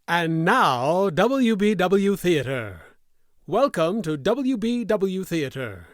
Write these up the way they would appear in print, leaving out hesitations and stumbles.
And now, WBW Theater. Welcome to WBW Theater.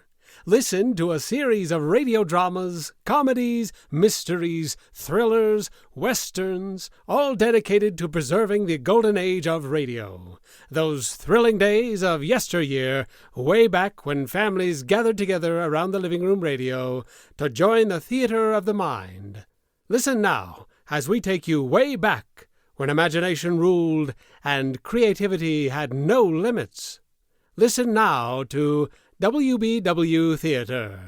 Listen to a series of radio dramas, comedies, mysteries, thrillers, westerns, all dedicated to preserving the golden age of radio. Those thrilling days of yesteryear, way back when families gathered together around the living room radio to join the theater of the mind. Listen now as we take you way back when imagination ruled and creativity had no limits. Listen now to WBW Theater.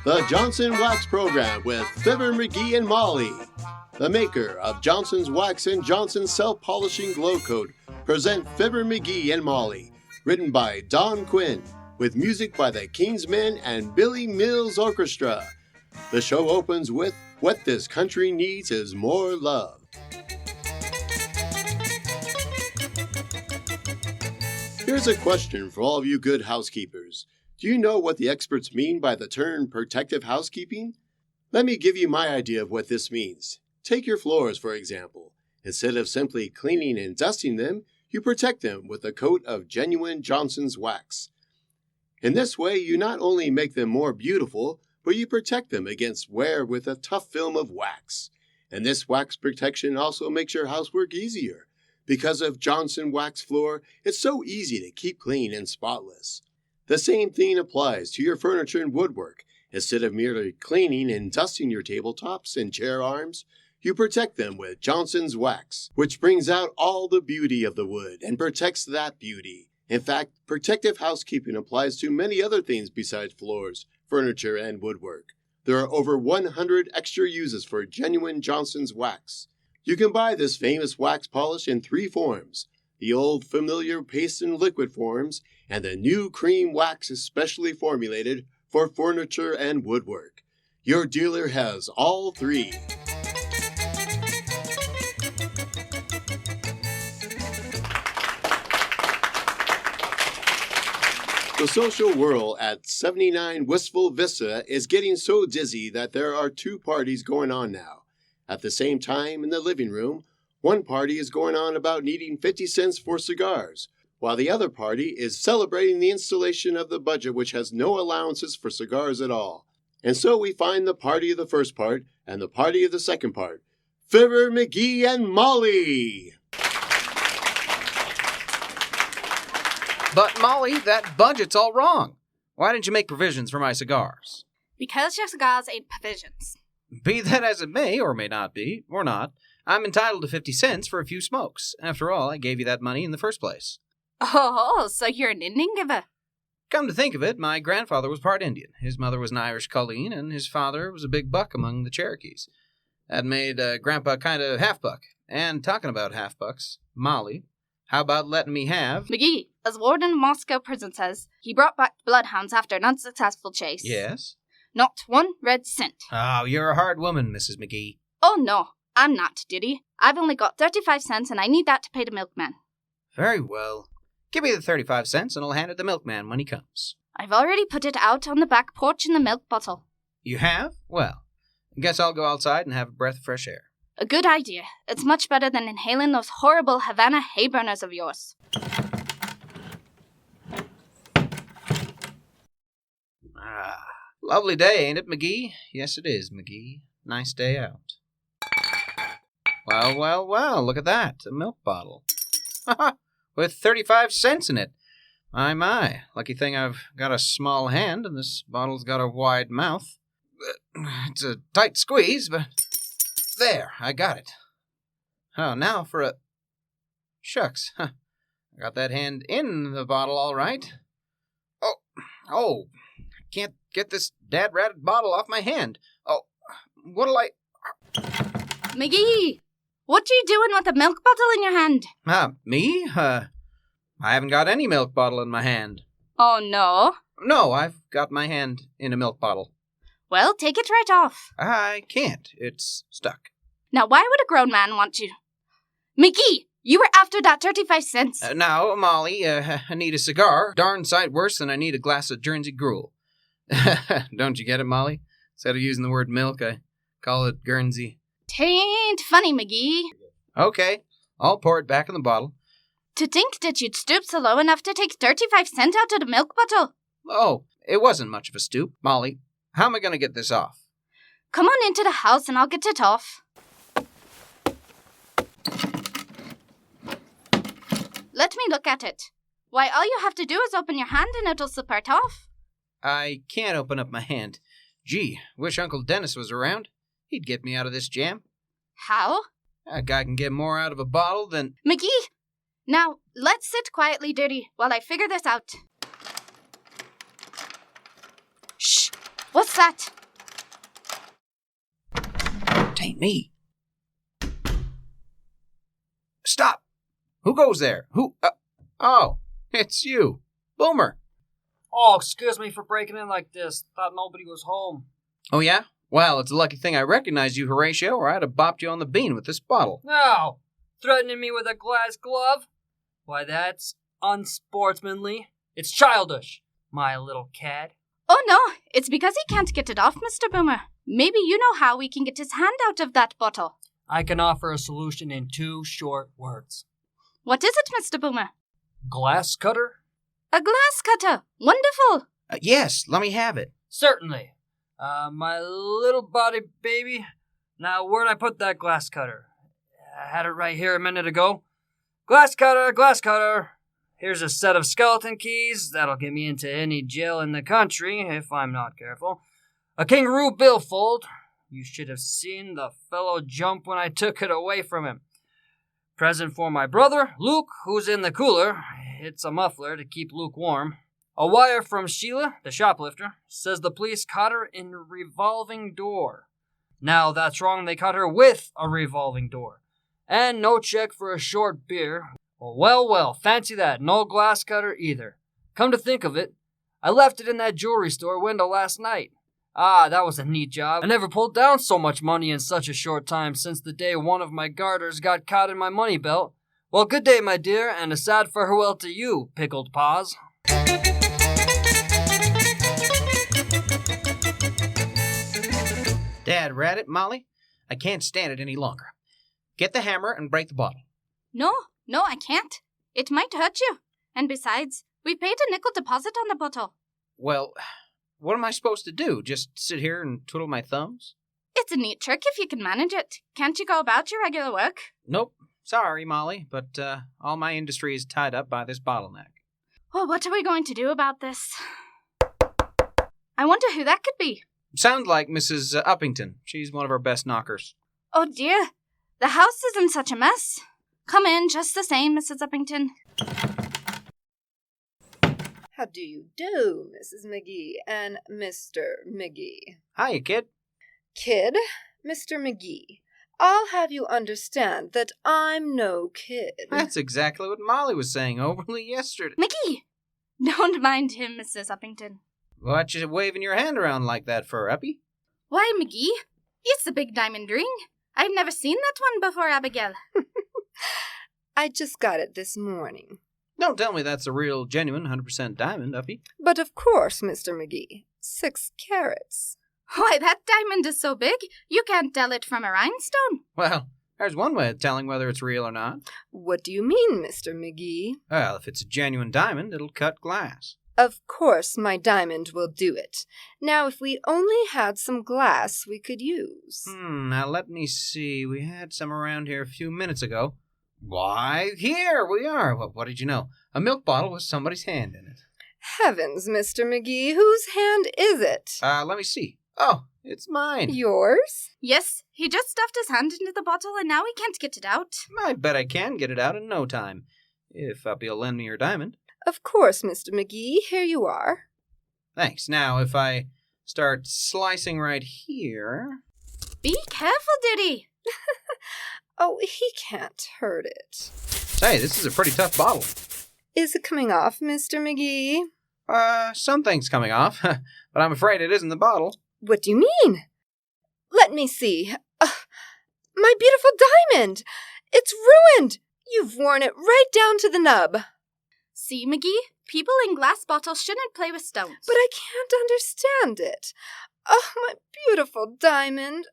The Johnson Wax Program with Fibber, McGee, and Molly. The maker of Johnson's Wax and Johnson's Self-Polishing Glow Coat present Fibber, McGee, and Molly. Written by Don Quinn, with music by the Kingsmen and Billy Mills Orchestra. The show opens with What This Country Needs Is More Love. Here's a question for all of you good housekeepers. Do you know what the experts mean by the term protective housekeeping? Let me give you my idea of what this means. Take your floors, for example. Instead of simply cleaning and dusting them, you protect them with a coat of genuine Johnson's wax. In this way, you not only make them more beautiful, but you protect them against wear with a tough film of wax. And this wax protection also makes your housework easier. Because of Johnson Wax Floor, it's so easy to keep clean and spotless. The same thing applies to your furniture and woodwork. Instead of merely cleaning and dusting your tabletops and chair arms, you protect them with Johnson's Wax, which brings out all the beauty of the wood and protects that beauty. In fact, protective housekeeping applies to many other things besides floors, furniture, and woodwork. There are over 100 extra uses for genuine Johnson's Wax. You can buy this famous wax polish in 3 forms: the old familiar paste and liquid forms, and the new cream wax especially formulated for furniture and woodwork. Your dealer has all 3. The social whirl at 79 Wistful Vista is getting so dizzy that there are 2 parties going on now. At the same time, in the living room, one party is going on about needing 50 cents for cigars, while the other party is celebrating the installation of the budget which has no allowances for cigars at all. And so we find the party of the first part and the party of the second part. Fibber, McGee, and Molly! But, Molly, that budget's all wrong. Why didn't you make provisions for my cigars? Because your cigars ain't provisions. Be that as it may, or may not be, or not, I'm entitled to 50 cents for a few smokes. After all, I gave you that money in the first place. Oh, so you're an Indian giver? Come to think of it, my grandfather was part Indian. His mother was an Irish Colleen, and his father was a big buck among the Cherokees. That made Grandpa kind of half-buck. And talking about half-bucks, Molly, how about letting me have... McGee, as warden of Moscow prison says, he brought back the bloodhounds after an unsuccessful chase. Yes? Not 1 red cent. Oh, you're a hard woman, Mrs. McGee. Oh, no, I'm not, Diddy. I've only got 35 cents, and I need that to pay the milkman. Very well. Give me the 35 cents, and I'll hand it to the milkman when he comes. I've already put it out on the back porch in the milk bottle. You have? Well, I guess I'll go outside and have a breath of fresh air. A good idea. It's much better than inhaling those horrible Havana hay burners of yours. Lovely day, ain't it, McGee? Yes, it is, McGee. Nice day out. Well, well, well, look at that. A milk bottle. With 35 cents in it. My. Lucky thing I've got a small hand and this bottle's got a wide mouth. It's a tight squeeze, but... There, I got it. Oh, now for a... Shucks. I got that hand in the bottle all right. Oh, I can't get this dad-ratted bottle off my hand. Oh, what'll I... McGee, what you doing with a milk bottle in your hand? Me? I haven't got any milk bottle in my hand. Oh, no? No, I've got my hand in a milk bottle. Well, take it right off. I can't. It's stuck. Now, why would a grown man want you? McGee, You were after that 35 cents. Now, Molly, I need a cigar. Darn sight worse than I need a glass of Guernsey gruel. Don't you get it, Molly? Instead of using the word milk, I call it Guernsey. Tain't funny, McGee. Okay, I'll pour it back in the bottle. To think that you'd stoop so low enough to take 35 cents out of the milk bottle. Oh, it wasn't much of a stoop. Molly, how am I going to get this off? Come on into the house and I'll get it off. Let me look at it. Why, all you have to do is open your hand and it'll slip right off. I can't open up my hand. Gee, wish Uncle Dennis was around. He'd get me out of this jam. How? A guy can get more out of a bottle than... McGee! Now, let's sit quietly, Dirty, while I figure this out. Shh! What's that? Tain't me. Stop! Who goes there? Who? Oh, it's you. Boomer. Oh, excuse me for breaking in like this. Thought nobody was home. Oh, yeah? Well, it's a lucky thing I recognized you, Horatio, or I'd have bopped you on the bean with this bottle. No! Threatening me with a glass glove? Why, that's unsportsmanly. It's childish, my little cat. Oh, no, it's because he can't get it off, Mr. Boomer. Maybe you know how we can get his hand out of that bottle. I can offer a solution in 2 short words. What is it, Mr. Boomer? Glass cutter? A glass cutter! Wonderful! Yes, let me have it. Certainly. My little body baby. Now, where'd I put that glass cutter? I had it right here a minute ago. Glass cutter, glass cutter. Here's a set of skeleton keys. That'll get me into any jail in the country, if I'm not careful. A kangaroo billfold. You should have seen the fellow jump when I took it away from him. Present for my brother, Luke, who's in the cooler. It's a muffler to keep Luke warm. A wire from Sheila, the shoplifter, says the police caught her in a revolving door. Now, that's wrong. They caught her with a revolving door. And no check for a short beer. Well, fancy that. No glass cutter either. Come to think of it, I left it in that jewelry store window last night. Ah, that was a neat job. I never pulled down so much money in such a short time since the day one of my garters got caught in my money belt. Well, good day, my dear, and a sad farewell to you, pickled paws. Dad, rat it, Molly. I can't stand it any longer. Get the hammer and break the bottle. No, I can't. It might hurt you. And besides, we paid a nickel deposit on the bottle. Well, what am I supposed to do? Just sit here and twiddle my thumbs? It's a neat trick if you can manage it. Can't you go about your regular work? Nope. Sorry, Molly, but all my industry is tied up by this bottleneck. Well, what are we going to do about this? I wonder who that could be. Sounds like Mrs. Uppington. She's one of our best knockers. Oh, dear. The house is in such a mess. Come in just the same, Mrs. Uppington. How do you do, Mrs. McGee and Mr. McGee? Hiya, kid. Kid? Mr. McGee, I'll have you understand that I'm no kid. That's exactly what Molly was saying overly yesterday. McGee! Don't mind him, Mrs. Uppington. What you waving your hand around like that for, Uppy? Why, McGee, it's the big diamond ring. I've never seen that one before, Abigail. I just got it this morning. Don't tell me that's a real, genuine, 100% diamond, Uppy. But of course, Mr. McGee. 6 carats. Why, that diamond is so big, you can't tell it from a rhinestone. Well, there's one way of telling whether it's real or not. What do you mean, Mr. McGee? Well, if it's a genuine diamond, it'll cut glass. Of course my diamond will do it. Now, if we only had some glass we could use. Now let me see. We had some around here a few minutes ago. Why, here we are. What did you know? A milk bottle with somebody's hand in it. Heavens, Mr. McGee, whose hand is it? Let me see. Oh, it's mine. Yours? Yes, he just stuffed his hand into the bottle and now he can't get it out. I bet I can get it out in no time, if Uppy'll lend me your diamond. Of course, Mr. McGee, here you are. Thanks. Now, if I start slicing right here... Be careful, Diddy. Oh, he can't hurt it. Say, this is a pretty tough bottle. Is it coming off, Mr. McGee? Something's coming off, but I'm afraid it isn't the bottle. What do you mean? Let me see. My beautiful diamond! It's ruined! You've worn it right down to the nub. See, McGee? People in glass bottles shouldn't play with stones. But I can't understand it. Oh, my beautiful diamond.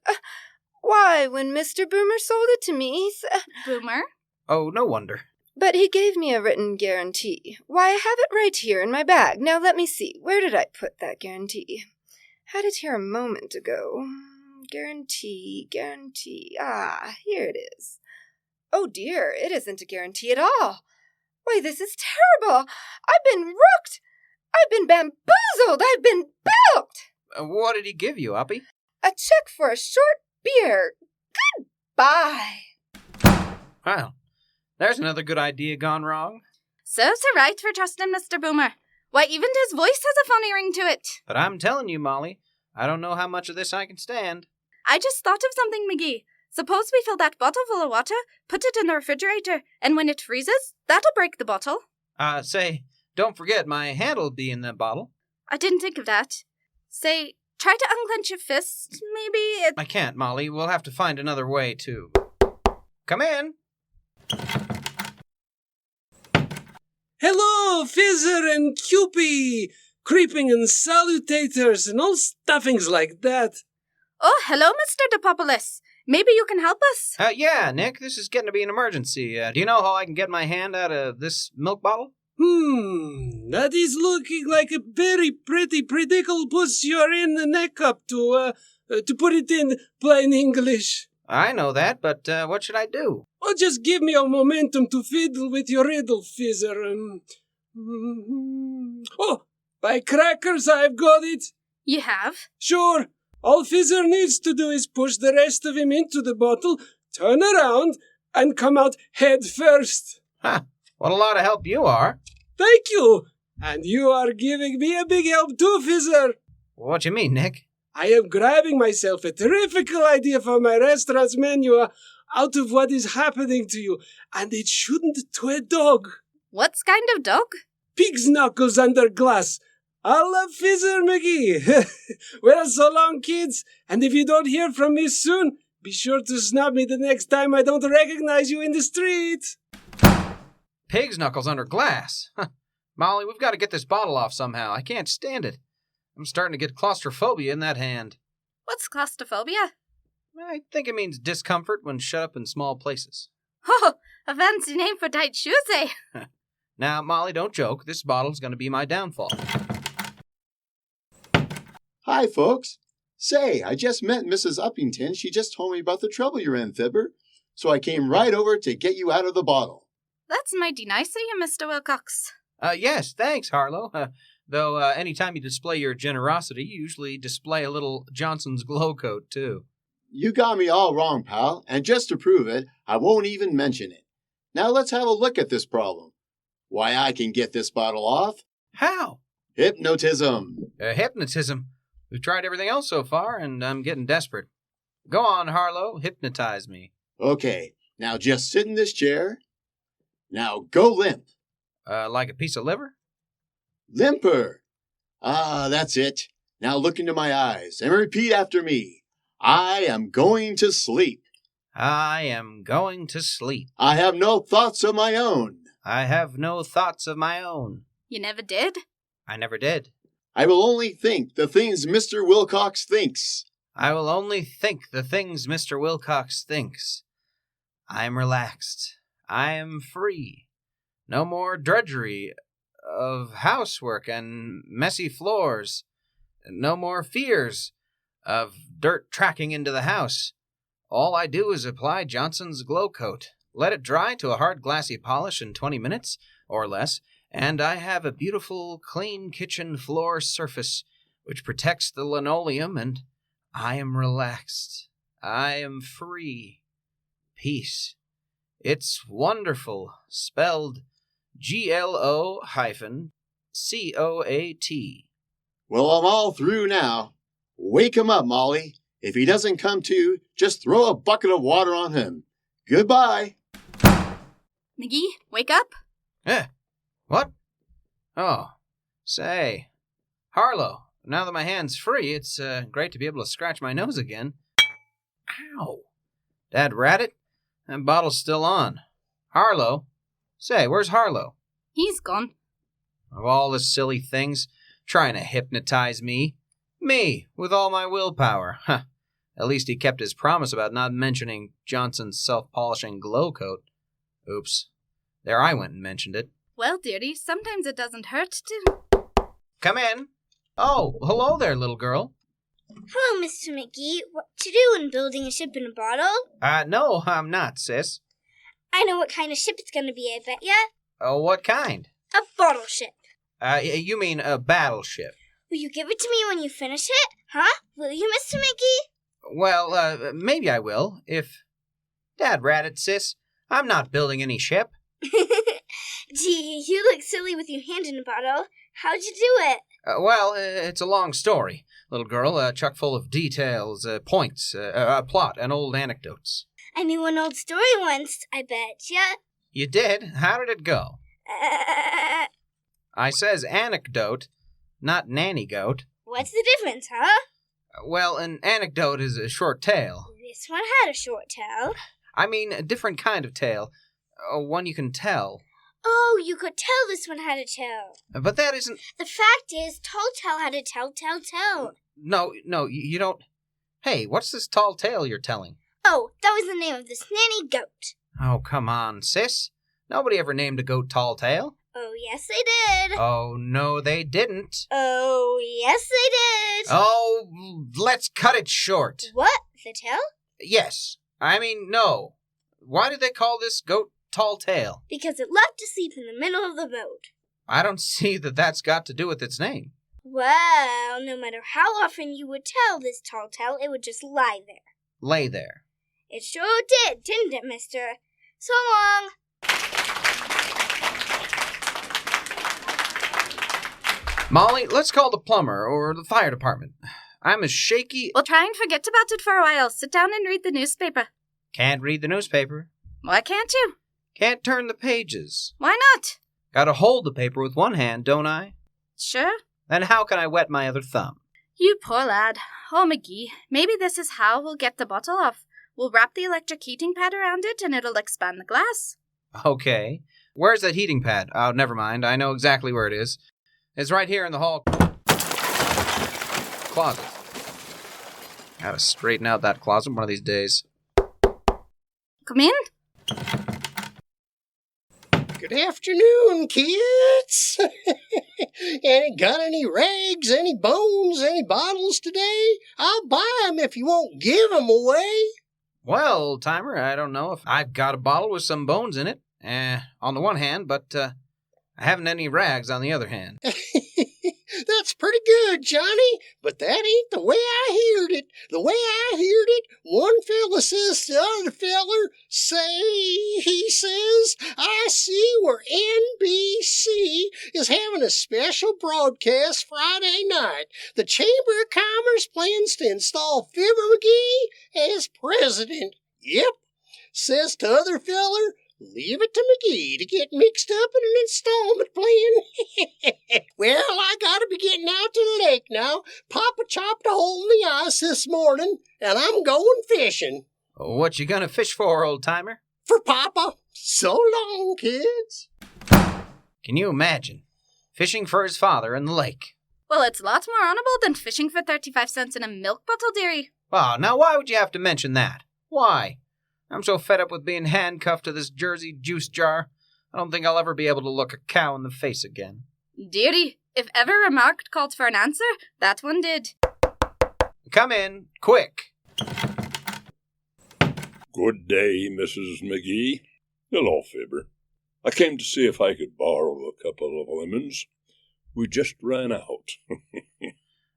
Why, when Mr. Boomer sold it to me, he said... Boomer? Oh, no wonder. But he gave me a written guarantee. Why, I have it right here in my bag. Now let me see. Where did I put that guarantee? Had it here a moment ago. Guarantee. Ah, here it is. Oh dear, it isn't a guarantee at all. Why, this is terrible. I've been rooked. I've been bamboozled. I've been bilked. What did he give you, Uppy? A check for a short beer. Goodbye. Well, there's another good idea gone wrong. Serves her right for trusting Mr. Boomer. Why, even his voice has a funny ring to it. But I'm telling you, Molly, I don't know how much of this I can stand. I just thought of something, McGee. Suppose we fill that bottle full of water, put it in the refrigerator, and when it freezes, that'll break the bottle. Say, don't forget my hand'll be in that bottle. I didn't think of that. Say, try to unclench your fist, maybe? I can't, Molly. We'll have to find another way, too. Come in. Hello, Fizzer and Cupie, creeping and salutators and all stuffings like that. Oh, hello, Mr. DePopolis. Maybe you can help us? Yeah, Nick, this is getting to be an emergency. Do you know how I can get my hand out of this milk bottle? That is looking like a very pretty predicable you're in the neck up to put it in plain English. I know that, but what should I do? Oh, just give me a momentum to fiddle with your riddle, Fizzer. Oh, by crackers, I've got it. You have? Sure. All Fizzer needs to do is push the rest of him into the bottle, turn around, and come out head first. Huh. What a lot of help you are. Thank you. And you are giving me a big help too, Fizzer. What you mean, Nick? I am grabbing myself a terrific idea for my restaurant's menu out of what is happening to you, and it shouldn't to a dog. What kind of dog? Pig's knuckles under glass. I love Fizzer McGee. Well, so long, kids. And if you don't hear from me soon, be sure to snub me the next time I don't recognize you in the street. Pig's knuckles under glass. Molly, we've got to get this bottle off somehow. I can't stand it. I'm starting to get claustrophobia in that hand. What's claustrophobia? I think it means discomfort when shut up in small places. Oh, a fancy name for tight shoes, eh? Now, Molly, don't joke. This bottle's going to be my downfall. Hi, folks. Say, I just met Mrs. Uppington. She just told me about the trouble you're in, Fibber. So I came right over to get you out of the bottle. That's mighty nice of you, Mr. Wilcox. Yes, thanks, Harlow. Though anytime you display your generosity, you usually display a little Johnson's Glow Coat, too. You got me all wrong, pal, and just to prove it, I won't even mention it. Now let's have a look at this problem. Why, I can get this bottle off. How? Hypnotism. Hypnotism. We've tried everything else so far, and I'm getting desperate. Go on, Harlow. Hypnotize me. Okay, now just sit in this chair. Now go limp. Like a piece of liver? Limper. Ah, that's it. Now look into my eyes and repeat after me. I am going to sleep. I am going to sleep. I have no thoughts of my own. I have no thoughts of my own. You never did? I never did. I will only think the things Mr. Wilcox thinks. I will only think the things Mr. Wilcox thinks. I am relaxed. I am free. No more drudgery of housework and messy floors. No more fears of dirt tracking into the house. All I do is apply Johnson's Glow Coat, let it dry to a hard glassy polish in 20 minutes or less, and I have a beautiful, clean kitchen floor surface which protects the linoleum, and I am relaxed. I am free. Peace. It's wonderful, spelled GLO-COAT. Well, I'm all through now. Wake him up, Molly. If he doesn't come to, just throw a bucket of water on him. Goodbye. McGee, wake up. What? Oh, say. Harlow, now that my hand's free, it's great to be able to scratch my nose again. Ow. Dad rat it? That bottle's still on. Harlow? Say, where's Harlow? He's gone. Of all the silly things, trying to hypnotize me. Me, with all my willpower. Huh. At least he kept his promise about not mentioning Johnson's self-polishing glow coat. Oops. There I went and mentioned it. Well, dearie, sometimes it doesn't hurt to... Come in. Oh, hello there, little girl. Hello, Mr. McGee. What to do in building a ship in a bottle? No, I'm not, sis. I know what kind of ship it's gonna be, I bet ya. Oh, what kind? A bottle ship. You mean a battleship? Will you give it to me when you finish it? Huh? Will you, Mr. McGee? Well, maybe I will, if... Dad rat it, sis. I'm not building any ship. Gee, you look silly with your hand in a bottle. How'd you do it? Well, it's a long story, little girl, chock full of details, points, a plot, and old anecdotes. I knew an old story once, I bet ya. You did? How did it go? I says anecdote, not nanny goat. What's the difference, huh? Well, an anecdote is a short tale. This one had a short tail. I mean, a different kind of tale. One you can tell. Oh, you could tell this one had a tail. But that isn't... The fact is, Tall Tale had a tell. No, you don't... Hey, what's this tall tale you're telling? Oh, that was the name of this nanny goat. Oh, come on, sis. Nobody ever named a goat Tall Tale. Oh, yes, they did. Oh, no, they didn't. Oh, yes, they did. Oh, let's cut it short. What? The tail? Yes. I mean, no. Why did they call this goat Tall Tale? Because it loved to sleep in the middle of the boat. I don't see that that's got to do with its name. Well, no matter how often you would tell this Tall Tale, it would just lie there. Lay there. It sure did, didn't it, mister? So long. Molly, let's call the plumber or the fire department. I'm as shaky... We'll try and forget about it for a while. Sit down and read the newspaper. Can't read the newspaper. Why can't you? Can't turn the pages. Why not? Gotta hold the paper with one hand, don't I? Sure. Then how can I wet my other thumb? You poor lad. Oh, McGee, maybe this is how we'll get the bottle off. We'll wrap the electric heating pad around it and it'll expand the glass. Okay. Where's that heating pad? Oh, never mind. I know exactly where it is. It's right here in the hall closet. Gotta straighten out that closet one of these days. Come in. Good afternoon, kids. Got any rags, any bones, any bottles today? I'll buy 'em if you won't give 'em away. Well, Timer, I don't know if I've got a bottle with some bones in it, on the one hand, but I haven't any rags on the other hand. That's pretty good, Johnny, but that ain't the way I heard it. The way I heard it, one fella says to the other feller, he says, I see where NBC is having a special broadcast Friday night. The Chamber of Commerce plans to install Fibber McGee as president. Yep, says to other feller, leave it to McGee to get mixed up in an installment plan. Well, I gotta be getting out to the lake now. Papa chopped a hole in the ice this morning, and I'm going fishing. What you gonna fish for, old timer? For Papa. So long, kids. Can you imagine? Fishing for his father in the lake. Well, it's a lot more honorable than fishing for 35 cents in a milk bottle, dearie. Oh, now why would you have to mention that? Why? I'm so fed up with being handcuffed to this Jersey juice jar, I don't think I'll ever be able to look a cow in the face again. Dearie, if ever a remark called for an answer, that one did. Come in, quick. Good day, Mrs. McGee. Hello, Fibber. I came to see if I could borrow a couple of lemons. We just ran out.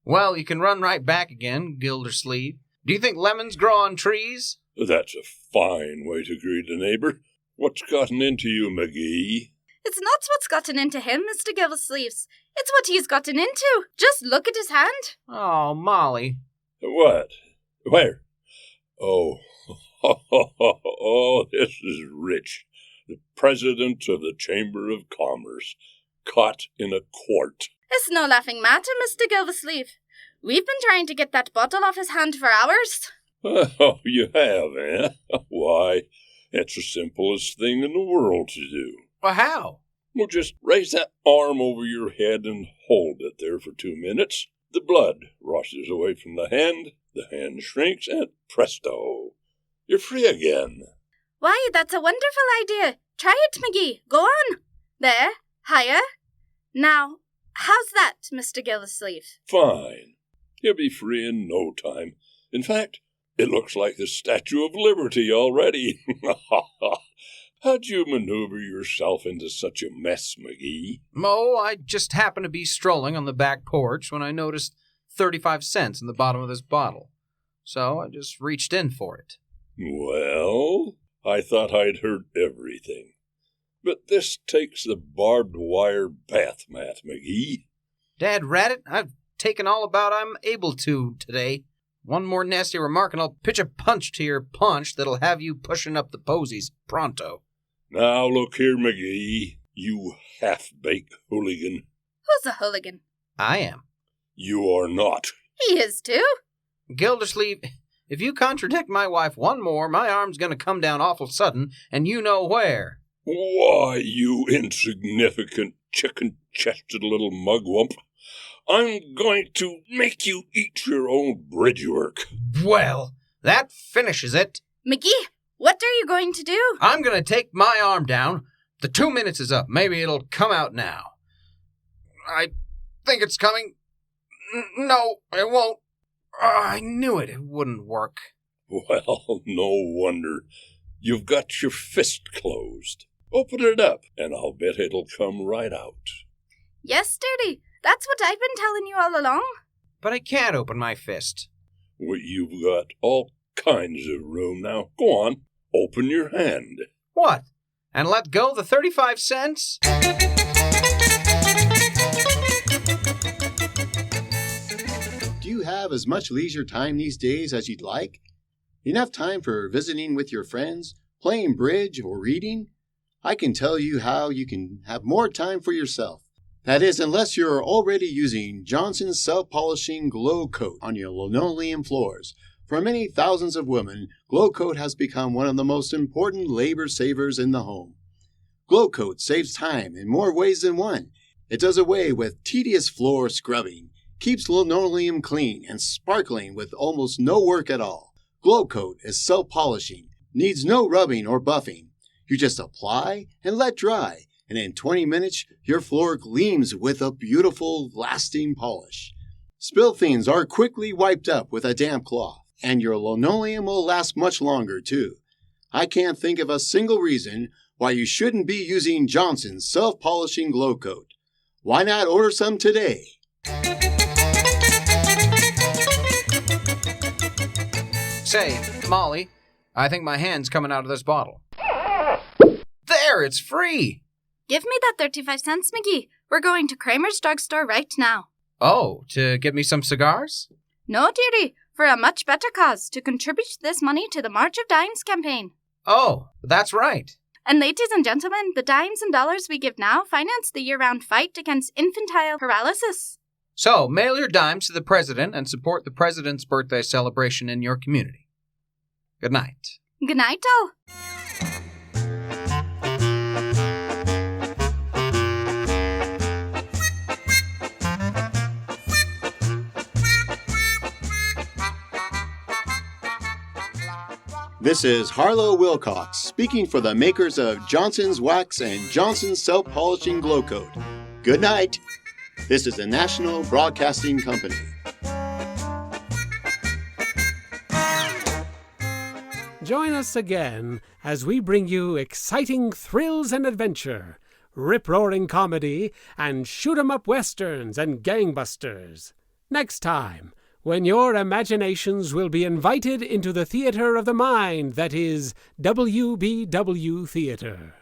Well, you can run right back again, Gildersleeve. Do you think lemons grow on trees? That's a fine way to greet a neighbor. What's gotten into you, McGee? It's not what's gotten into him, Mr. Gildersleeves. It's what he's gotten into. Just look at his hand. Oh, Molly. What? Where? Oh, oh, this is rich. The president of the Chamber of Commerce, caught in a quart. It's no laughing matter, Mr. Gildersleeve. We've been trying to get that bottle off his hand for hours. Oh, you have, eh? Why, It's the simplest thing in the world to do. Well, how? Well, just raise that arm over your head and hold it there for 2 minutes. The blood rushes away from the hand shrinks, and presto, you're free again. Why, that's a wonderful idea. Try it, McGee. Go on. There. Higher. Now, how's that, Mr. Gildersleeve? Fine. You'll be free in no time. In fact, it looks like the Statue of Liberty already. How'd you maneuver yourself into such a mess, McGee? Mo, I just happened to be strolling on the back porch when I noticed 35 cents in the bottom of this bottle. So I just reached in for it. Well, I thought I'd heard everything. But this takes the barbed wire bath mat, McGee. Dad Rabbit, I've taken all about I'm able to today. One more nasty remark and I'll pitch a punch to your paunch that'll have you pushing up the posies pronto. Now look here, McGee, you half-baked hooligan. Who's a hooligan? I am. You are not. He is too. Gildersleeve, if you contradict my wife one more, my arm's gonna come down awful sudden, and you know where. Why, you insignificant, chicken-chested little mugwump, I'm going to make you eat your own bridge work. Well, that finishes it. McGee, what are you going to do? I'm going to take my arm down. The 2 minutes is up. Maybe it'll come out now. I think it's coming. No, it won't. I knew it. It wouldn't work. Well, no wonder. You've got your fist closed. Open it up, and I'll bet it'll come right out. Yes, Sturdy. That's what I've been telling you all along. But I can't open my fist. Well, you've got all kinds of room now. Go on, open your hand. What? And let go the 35 cents? Do you have as much leisure time these days as you'd like? Enough time for visiting with your friends, playing bridge, or reading? I can tell you how you can have more time for yourself. That is, unless you're already using Johnson's self-polishing Glow Coat on your linoleum floors. For many thousands of women, Glow Coat has become one of the most important labor savers in the home. Glow Coat saves time in more ways than one. It does away with tedious floor scrubbing, keeps linoleum clean and sparkling with almost no work at all. Glow Coat is self-polishing, needs no rubbing or buffing. You just apply and let dry, and in 20 minutes, your floor gleams with a beautiful, lasting polish. Spill things are quickly wiped up with a damp cloth, and your linoleum will last much longer, too. I can't think of a single reason why you shouldn't be using Johnson's self-polishing Glow Coat. Why not order some today? Say, Molly, I think my hand's coming out of this bottle. There, it's free! Give me that 35 cents, McGee. We're going to Kramer's drugstore right now. Oh, to get me some cigars? No, dearie, for a much better cause, to contribute this money to the March of Dimes campaign. Oh, that's right. And ladies and gentlemen, the dimes and dollars we give now finance the year-round fight against infantile paralysis. So, mail your dimes to the president and support the president's birthday celebration in your community. Good night. Good night, all. This is Harlow Wilcox speaking for the makers of Johnson's Wax and Johnson's Self-Polishing Glow Coat. Good night. This is the National Broadcasting Company. Join us again as we bring you exciting thrills and adventure, rip-roaring comedy, and shoot-'em-up westerns and gangbusters. Next time, when your imaginations will be invited into the theater of the mind that is WBW Theater.